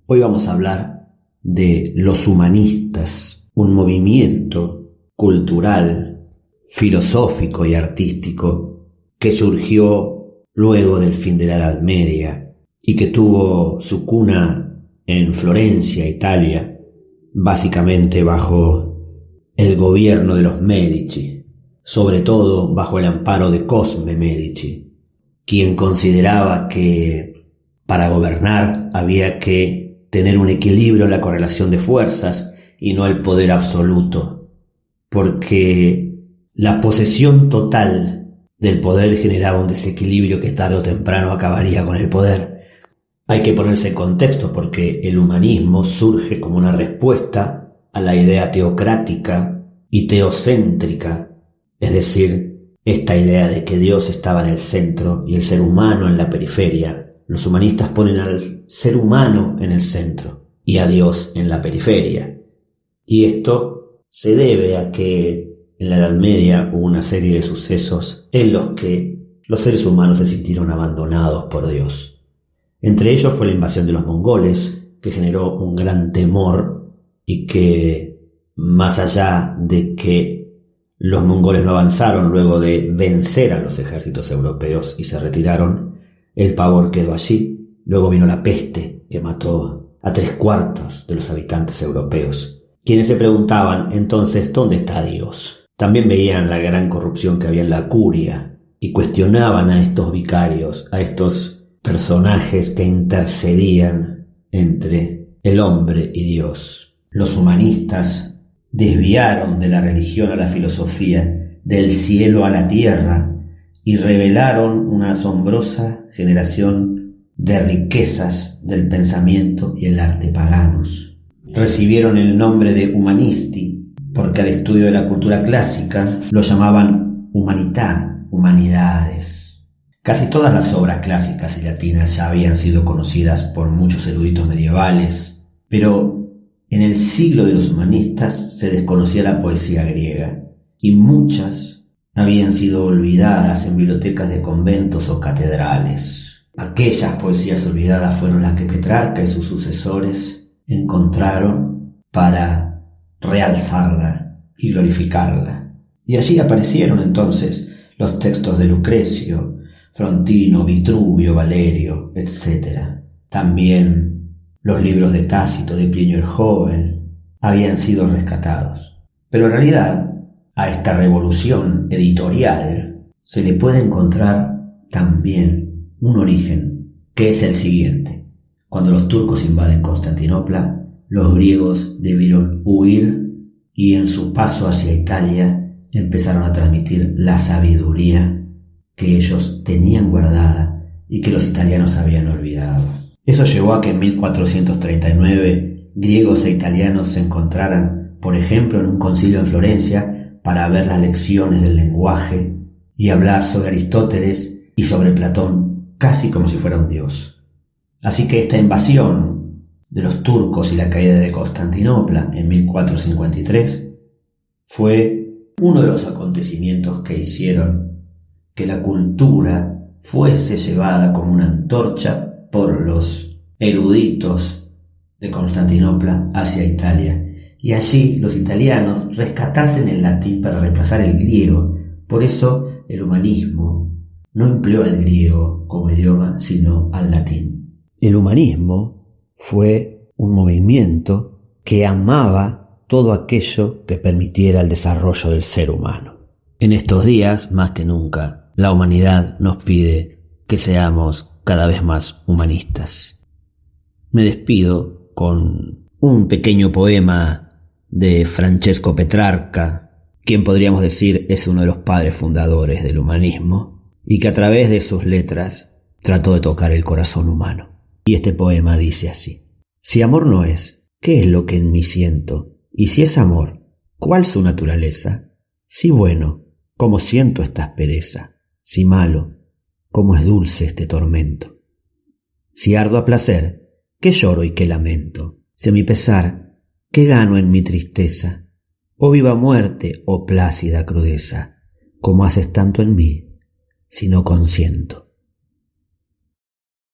Hoy vamos a hablar de los humanistas, un movimiento cultural, filosófico y artístico que surgió luego del fin de la Edad Media y que tuvo su cuna en Florencia, Italia, básicamente bajo el gobierno de los Medici, sobre todo bajo el amparo de Cosme Medici, quien consideraba que para gobernar había que tener un equilibrio en la correlación de fuerzas y no el poder absoluto, porque la posesión total del poder generaba un desequilibrio que tarde o temprano acabaría con el poder. Hay que ponerse en contexto porque el humanismo surge como una respuesta a la idea teocrática y teocéntrica, es decir, esta idea de que Dios estaba en el centro y el ser humano en la periferia. Los humanistas ponen al ser humano en el centro y a Dios en la periferia. Y esto se debe a que en la Edad Media hubo una serie de sucesos en los que los seres humanos se sintieron abandonados por Dios. Entre ellos fue la invasión de los mongoles, que generó un gran temor y que, más allá de que los mongoles no avanzaron luego de vencer a los ejércitos europeos y se retiraron, el pavor quedó allí. Luego vino la peste, que mató a 3/4 de los habitantes europeos, quienes se preguntaban entonces ¿dónde está Dios? También veían la gran corrupción que había en la curia y cuestionaban a estos vicarios, a estos personajes que intercedían entre el hombre y Dios. Los humanistas desviaron de la religión a la filosofía, del cielo a la tierra, y revelaron una asombrosa generación de riquezas del pensamiento y el arte paganos. Recibieron el nombre de humanisti porque al estudio de la cultura clásica lo llamaban humanità, humanidades. Casi todas las obras clásicas y latinas ya habían sido conocidas por muchos eruditos medievales, pero en el siglo de los humanistas se desconocía la poesía griega y muchas habían sido olvidadas en bibliotecas de conventos o catedrales. Aquellas poesías olvidadas fueron las que Petrarca y sus sucesores encontraron para realzarla y glorificarla. Y allí aparecieron entonces los textos de Lucrecio, Frontino, Vitruvio, Valerio, etc. También los libros de Tácito, de Plinio el Joven, habían sido rescatados. Pero en realidad, a esta revolución editorial se le puede encontrar también un origen, que es el siguiente. Cuando los turcos invaden Constantinopla, los griegos debieron huir y en su paso hacia Italia empezaron a transmitir la sabiduría que ellos tenían guardada y que los italianos habían olvidado. Eso llevó a que en 1439 griegos e italianos se encontraran, por ejemplo, en un concilio en Florencia para ver las lecciones del lenguaje y hablar sobre Aristóteles y sobre Platón casi como si fuera un dios. Así que esta invasión de los turcos y la caída de Constantinopla en 1453 fue uno de los acontecimientos que hicieron que la cultura fuese llevada como una antorcha por los eruditos de Constantinopla hacia Italia, y allí los italianos rescatasen el latín para reemplazar el griego. Por eso el humanismo no empleó el griego como idioma, sino al latín. El humanismo fue un movimiento que amaba todo aquello que permitiera el desarrollo del ser humano. En estos días, más que nunca, la humanidad nos pide que seamos cada vez más humanistas. Me despido con un pequeño poema de Francesco Petrarca, quien podríamos decir es uno de los padres fundadores del humanismo y que a través de sus letras trató de tocar el corazón humano. Y este poema dice así: si amor no es, ¿qué es lo que en mí siento? Y si es amor, ¿cuál su naturaleza? Si bueno, ¿cómo siento esta aspereza? Si malo, ¿cómo es dulce este tormento? Si ardo a placer, ¿qué lloro y qué lamento? Si a mi pesar, ¿qué gano en mi tristeza? O viva muerte, o plácida crudeza, como haces tanto en mí, si no consiento.